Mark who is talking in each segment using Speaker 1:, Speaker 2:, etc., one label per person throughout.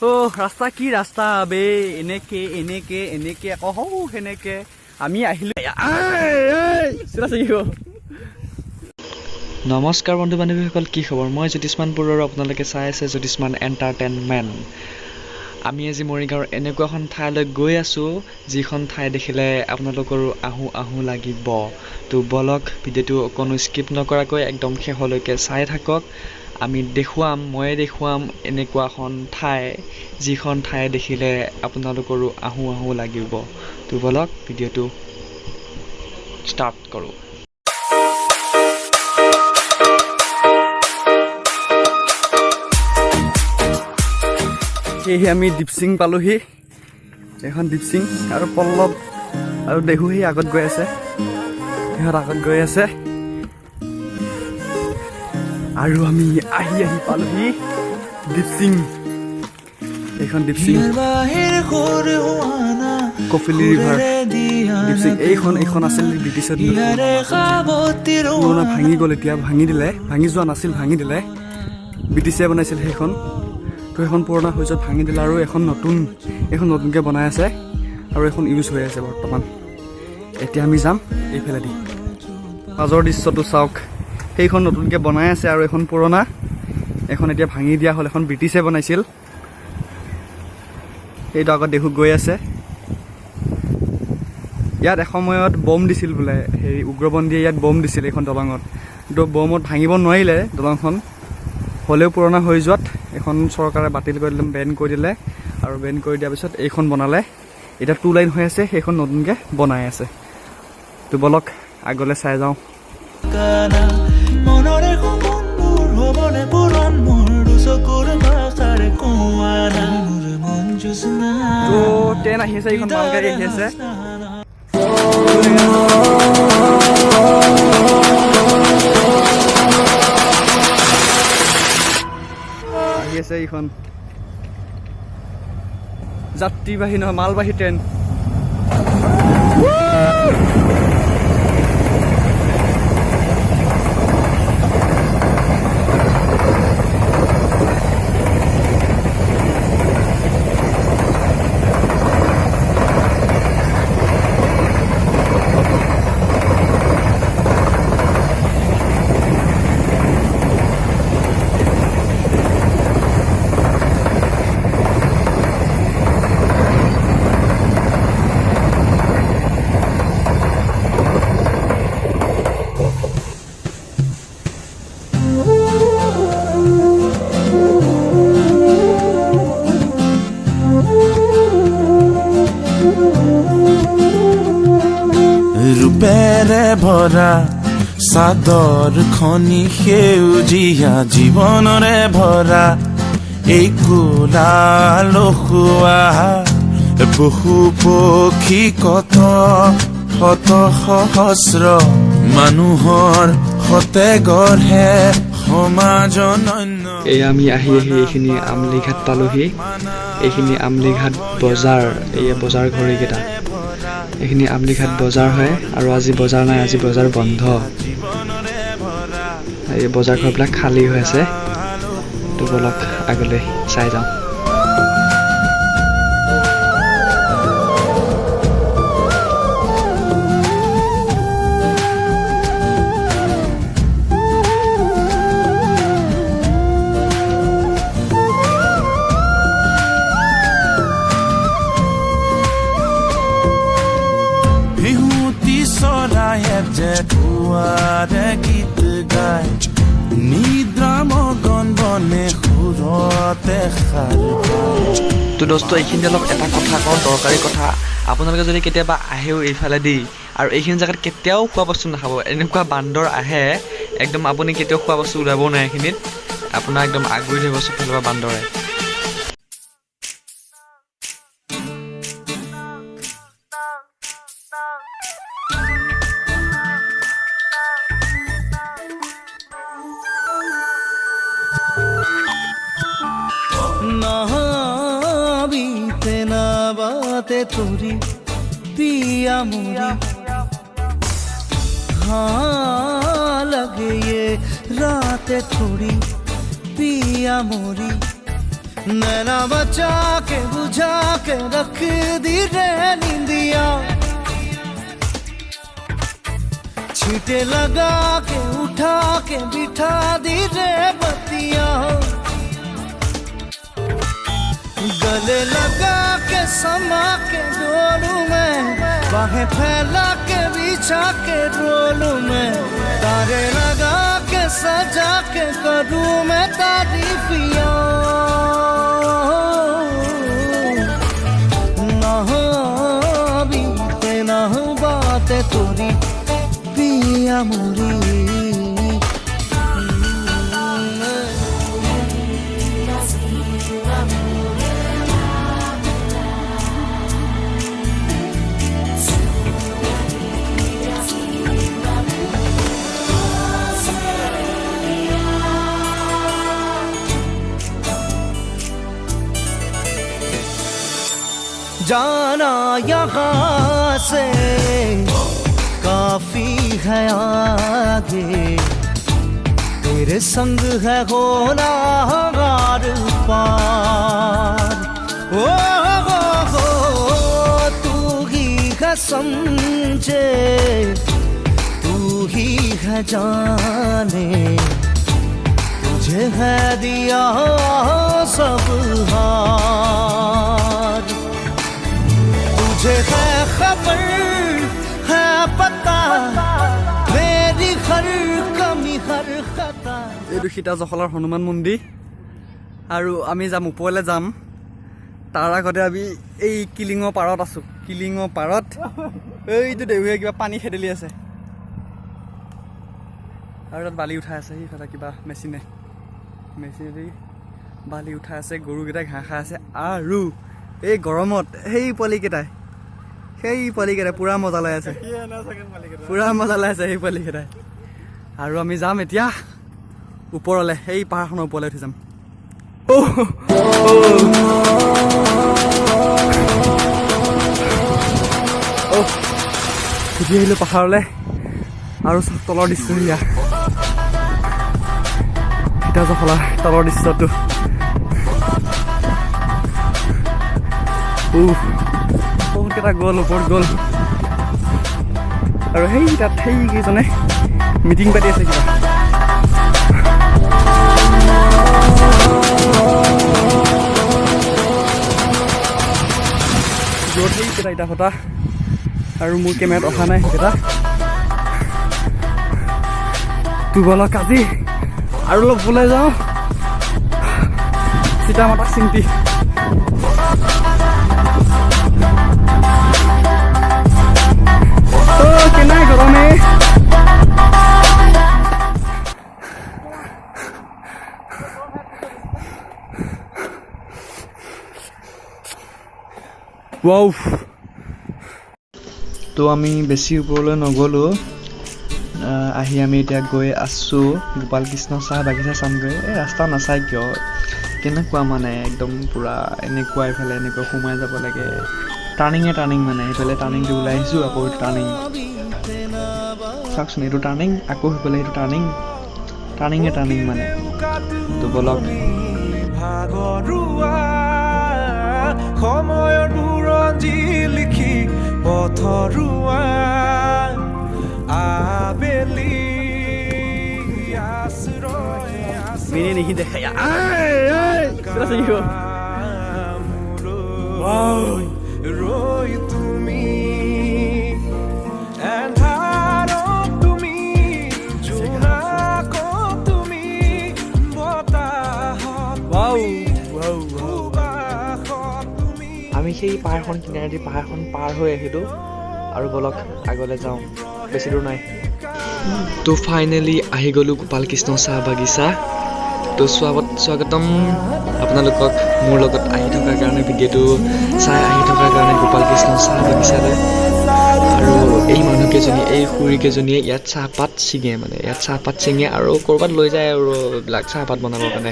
Speaker 1: ৰাস্তা কি ৰাস্তা বে এনেকে আকৌ সেনেকে আমি আহিলো নমস্কাৰ বন্ধু বান্ধৱীসকল, কি খবৰ? মই জ্যোতিষ্মান বৰুৱা আৰু আপোনালোকে চাই আছে জ্যোতিষ্মান এণ্টাৰটেইনমেণ্ট। আমি আজি মৰিগাঁৱৰ এনেকুৱা এখন ঠাইলৈ গৈ আছোঁ যিখন ঠাই দেখিলে আপোনালোকৰো আহোঁ আহোঁ লাগিব। তো বলক ভিডিঅ'টো অকণো স্কিপ নকৰাকৈ একদম শেষলৈকে চাই থাকক। ময়ে দেখুৱাম এনেকুৱা এখন ঠাই যিখন ঠাই দেখিলে আপোনালোকৰো আহোঁ আহোঁ লাগিব। তো বলক ভিডিঅ'টো ষ্টাৰ্ট কৰোঁ। সেয়েহে আমি দীপসিং পালোহি। এখন দীপসিং আৰু পল্লৱ আৰু দেহু সেই আগত গৈ আছে, সিহঁত আগত গৈ আছে আৰু আমি আহি পালোহি দীপসিং। এইখন দীপসিং কপিলী ৰিভাৰ দীপসিং। এইখন আছিল ব্ৰিটিছত পুৰণা, ভাঙি গ'ল, এতিয়া ভাঙি যোৱা নাছিল, ভাঙি দিলে। ব্ৰিটিছে বনাইছিল সেইখন, তো এখন পুৰণা হৈ যোৱাত ভাঙি দিলে আৰু এখন নতুনকৈ বনাই আছে আৰু এখন ইউজ হৈ আছে বৰ্তমান। এতিয়া আমি যাম এইফালেদি। মাজৰ দৃশ্যটো চাওক, সেইখন নতুনকৈ বনাই আছে আৰু এখন পুৰণা, এখন এতিয়া ভাঙি দিয়া হ'ল, এখন ব্ৰিটিছে বনাইছিল। এইটো আগত দেখো গৈ আছে। ইয়াত এসময়ত বম দিছিল বোলে, উগ্ৰপন্থীয়ে ইয়াত বম দিছিল এইখন দলঙত। তো বমত ভাঙিব নোৱাৰিলে দলংখন, হ'লেও পুৰণা হৈ যোৱাত এখন চৰকাৰে বাতিল কৰি দিলে, বেন কৰি দিলে। আৰু বেন কৰি দিয়াৰ পিছত এইখন বনালে। এতিয়া 2 লাইন হৈ আছে, সেইখন নতুনকৈ বনাই আছে। তো বলক আগলৈ চাই যাওঁ। তো ট্ৰেইন আহি আছে, এইখন মালগাড়ী আহি আছে। এইখন যাত্ৰীবাহী নহয়, মালবাহী ট্ৰেইন।
Speaker 2: ৰূপেৰে ভৰা চাদৰ খনি সেউজীয়া জীৱনৰে ভৰা, এই কোলা লখুৱা পশু পক্ষী কত শত সহস্ৰ মানুহৰ সতে গঢ়ে সমাজ অনন্য।
Speaker 1: এয়া আমি আহি এইখিনি আমলিঘাট পালোহি। এইখিনি আমলিঘাট বজাৰ, এয়া বজাৰ ঘড়ীকেইটা। এইখিনি আমলিঘাট বজাৰ হয় আৰু আজি বজাৰ নাই, আজি বজাৰ বন্ধ। এই বজাৰ ঘৰবিলাক খালী হৈ আছে। তো বলক আগলৈ চাই যাওঁ।
Speaker 2: গীত গায় নিদ্ৰা মগন বনে সুৰতে সাৰ।
Speaker 1: তো দোস্ত, এইখিনি অলপ এটা কথা কওঁ, দৰকাৰী কথা। আপোনালোকে যদি কেতিয়াবা আহেও এইফালেদি আৰু এইখিনি জেগাত কেতিয়াও খোৱা বস্তু নাখাব। এনেকুৱা বান্দৰ আহে, একদম আপুনি কেতিয়াও খোৱা বস্তু ওলাব নোৱাৰে এইখিনিত। আপোনাৰ একদম আগুৰি ধৰিব চবফালৰ পৰা বান্দৰে।
Speaker 3: बीते ना बातें तोरी पिया मोरी, हाँ लगे ये रातें थोड़ी पिया मोरी। नैना बचा के बुझा के रख दी रे नींदिया छींटे लगा के उठा के बिठा दी रे बत्तिया गले लगा के समा के डोलू में बाहें फैला के बिछा के रोलू में तारे लगा के सजा के करूँ मैं तारीफिया ना बीते ना बातें तोरी पिया मोरी जाना यहाँ से काफी है आगे तेरे संग है होना हार पार हो तू ही है समझे तू ही है जाने तुझे है दिया सब हार तुझे है खबर है पता मेरी हर कमी हर खता
Speaker 4: এইটো সীতা জখলাৰ হনুমান মন্দিৰ আৰু আমি যাম ওপৰলৈ যাম তাৰ আগতে আমি এই কিলিঙৰ পাৰত আছোঁ কিলিঙৰ পাৰত এইটো দেউহে কিবা পানী খেদেলি আছে আৰু তাত বালি উঠাই আছে সেইফালে কিবা মেচিনেদি বালি উঠাই আছে গৰুকেইটাই ঘাঁহ খাই আছে আৰু এই গৰমত সেই পোৱালিকেইটাই পুৰা মজা লৈ আছে সেই পোৱালিকেইটাই আৰু আমি যাম এতিয়া ওপৰলৈ সেই পাহাৰখনৰ ওপৰলৈ উঠি যাম উঠি আহিলোঁ পাহাৰলৈ আৰু তলৰ দৃশ্য সেয়া সীতা জখলাৰ তলৰ দৃশ্যটো বহুতকেইটা গ'ল ওপৰত গ'ল আৰু সেই তাত সেইকেইজনে মিটিং পাতি আছে কিবা য'ত সেইকেইটা ইটা ফটা আৰু মোৰ কেমেৰাত অহা নাই সেইকেইটা তুবলক আজি আৰু অলপ ওলাই যাওঁ চিতা মাতাক চিন্তি কেনাই গৰমে ৱাও
Speaker 1: তো আমি বেছি ওপৰলৈ নগ'লোঁ আহি আমি এতিয়া গৈ আছোঁ গোপাল কৃষ্ণ চাহ বাগিচা চামগৈ এই ৰাস্তা নাচায় কিয় কেনেকুৱা মানে একদম পূৰা এনেকুৱা এইফালে এনেকুৱা সোমাই যাব লাগে টাৰ্ণিং মানে সেইফালে টাৰ্ণিংটো ওলাই আহিছোঁ আকৌ টাৰ্ণিং চাওকচোন এইটো টাৰ্ণিং আকৌ সেইফালে সেইটো টাৰ্ণিং মানে তো বলক
Speaker 2: সময়ৰ বুৰঞ্জী লিখি পথৰুৱা আবেলি আশ্ৰয়
Speaker 4: মেনে नहीं देखाया
Speaker 2: ৰৈ তুমি এন্ধাৰত তুমি জোনাকত তুমি বতাহত
Speaker 1: আমি সেই পাহাৰখন কিনাৰেদি পাহাৰখন পাৰ হৈ আহিলোঁ আৰু বলক আগলৈ যাওঁ বেছি দূৰ নাই তো ফাইনেলি আহি গ'লোঁ গোপাল কৃষ্ণ চাহ বাগিচা তো স্বাগতম আপোনালোকক মোৰ লগত আহি থকাৰ কাৰণে ভিডিঅ'টো চাই আহি থকাৰ কাৰণে গোপাল কৃষ্ণ চাহ বাগিচালৈ আৰু এই মানুহকেইজনী এই খুৰীকেইজনীয়ে ইয়াত চাহপাত ছিঙে আৰু ক'ৰবাত লৈ যায় আৰু এইবিলাক চাহপাত বনাবৰ কাৰণে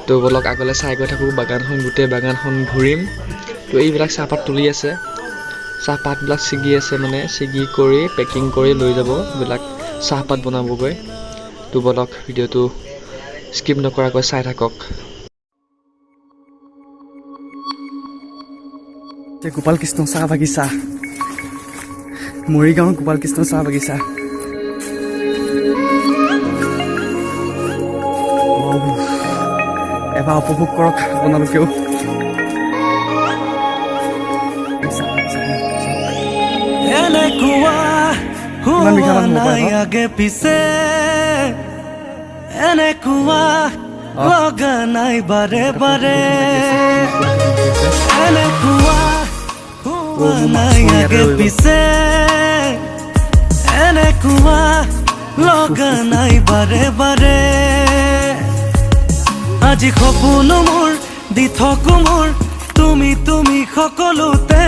Speaker 1: তো বলক আগলৈ চাই গৈ থাকোঁ গোটেই বাগানখন ঘূৰিম তো এইবিলাক চাহপাত তুলি আছে চাহপাতবিলাক ছিগি আছে মানে ছিগি কৰি পেকিং কৰি লৈ যাব এইবিলাক চাহপাত বনাবগৈ তো বলক ভিডিঅ'টো স্কিপ নকৰাকৈ চাই থাকক
Speaker 4: গোপাল কৃষ্ণ চাহ বাগিচা, মৰিগাঁৱৰ গোপাল কৃষ্ণ চাহ বাগিচা। এবাৰ উপভোগ কৰক আপোনালোকেও।
Speaker 3: এনেকুৱা
Speaker 4: ইমান মিঠা মানুহ হ'ব পাৰে ন?
Speaker 3: আগে পিছে এনেকুৱা লগা নাই বাৰে বাৰে এনেকুৱা হোৱা নাই আগে পিছে এনেকুৱা লগা নাই বাৰে বাৰে আজি সপোন মোৰ দি থাকো মোৰ তুমি তুমি সকলোতে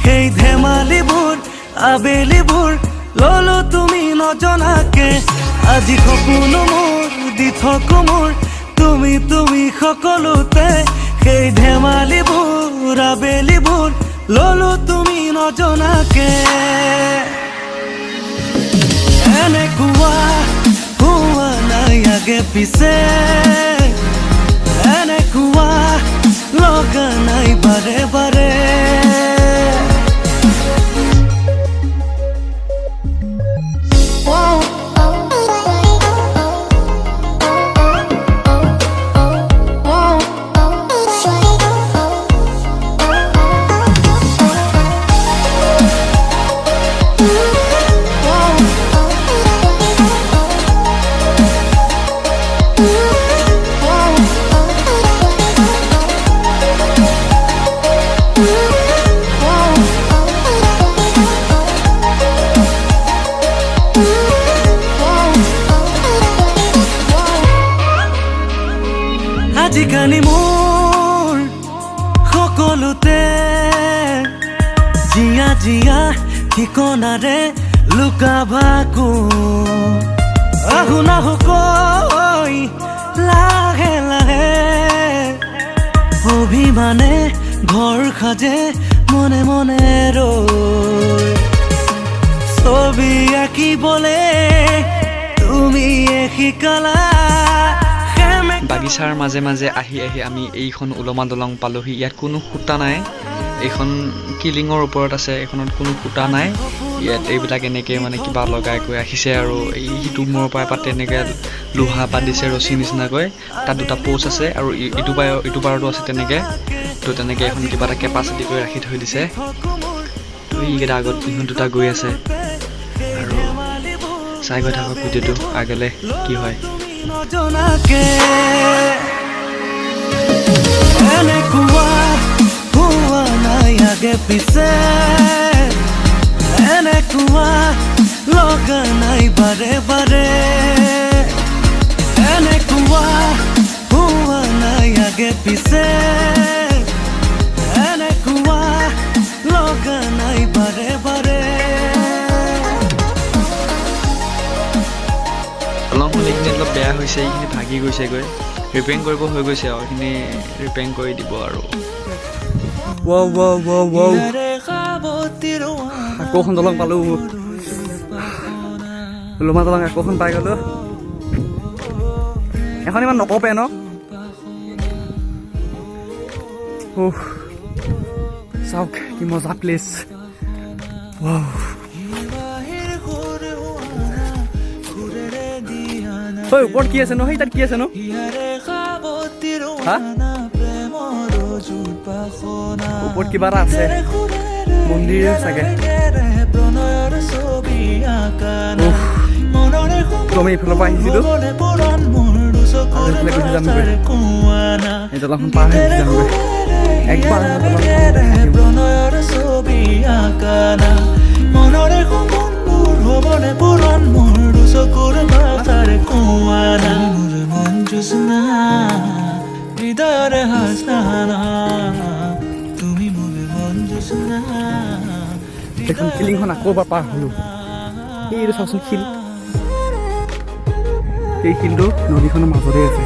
Speaker 3: সেই ধেমালিবোৰ আবেলিবোৰ ললো তুমি নজনাকে আজি সপোন মোৰ দি থাকো মোৰ তুমি তুমি সকলোতে সেই ধেমালিবোৰ আবেলিবোৰ ললো তুমি নজনাকে এনেকুৱা হোৱা নাই আগে পিছে এনেকুৱা লগা নাই বাৰে বাৰে আজিকালি মোৰ সকলোতে জিয়া জিয়া ঠিকনাৰে লুকাবাকো আহো নাহো কৈ লাহে লাহে অভিমানে ঘৰ সাজে মনে মনে ৰৈ ছবি আঁকিবলে তুমি শিকালা
Speaker 1: বাগিচাৰ মাজে মাজে আহি আহি আমি এইখন উলমা দলং পালোহি। ইয়াত কোনো খুঁটা নাই, এইখন কিলিঙৰ ওপৰত আছে, এইখনত কোনো খুঁটা নাই। ইয়াত এইবিলাক এনেকৈ মানে কিবা লগাই কৈ ৰাখিছে আৰু এই সিটো মূৰৰ পৰা এপাত তেনেকৈ লোহা পাত দিছে ৰছী নিচিনাকৈ। তাত দুটা প'ষ্ট আছে আৰু ইটো পাৰতো আছে তেনেকৈ। তো তেনেকৈ এখন কিবা এটা কেপাচিটি কৰি ৰাখি থৈ দিছে। তো এইকেইটা আগত ইহঁত দুটা গৈ আছে আৰু চাই গৈ থাকক ভিডিঅ'টো আগলৈ কি হয়।
Speaker 3: নজনাকে এনেকুৱা হোৱা নাই আগে পিছে এনেকুৱা লগা নাই বাৰে বাৰে এনেকুৱা হোৱা নাই আগে পিছে এনেকুৱা লগা নাই বাৰে বাৰে
Speaker 1: দলংখন এইখিনি অলপ বেয়া হৈছে, এইখিনি ভাগি গৈছেগৈ, ৰিপেয়াৰিং কৰিব হৈ গৈছে আৰু এইখিনি ৰিপেয়াৰিং কৰি দিব আৰু।
Speaker 4: আকৌ এখন দলং পালোঁ, উলমা দলং আকৌ এখন পাই গ'লোঁ। এখন ইমান নকপে ন? চাওক কি মজা প্লেচ। ওপৰত কি আছে ন? সেই তাত কি আছে ন? ওপৰত কিবা এটা আছে, মন্দিৰ চাগে। আমি এইফালৰ পৰা আহিছিলোঁ, এইফালে গুচি যামগৈ। এই দলংখন পাৰ হৈ গুচি যামগৈ একবাৰ।
Speaker 3: হবনে পুৰণ মোৰ দুচকুৰ মাথাৰে কুঁৱানা মোৰ মন জোচনা হৃদয়ৰে হাসনা তুমি মোৰ মন জোচনা
Speaker 4: এখন কিলিংখন আকৌ এবাৰ পাৰ হ'লোঁ। এইটো চাওকচোন শিল, এই শিলটো নদীখনৰ মাজতে আছে।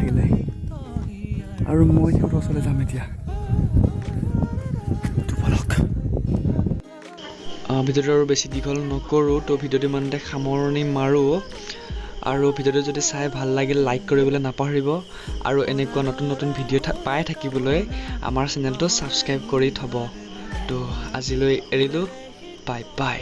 Speaker 4: থাকিলে আৰু মই সিহঁতৰ ওচৰলৈ যাম এতিয়া ভিডিঅ'টো আৰু বেছি দীঘল নকৰোঁ তো ভিডিঅ'টো ইমানতে সামৰণি মাৰোঁ আৰু ভিডিঅ'টো যদি চাই ভাল লাগিল লাইক কৰিবলৈ নাপাহৰিব আৰু এনেকুৱা নতুন নতুন ভিডিঅ' পাই থাকিবলৈ আমাৰ চেনেলটো ছাবস্ক্ৰাইব কৰি থ'ব তো আজিলৈ এৰিলোঁ বাই বাই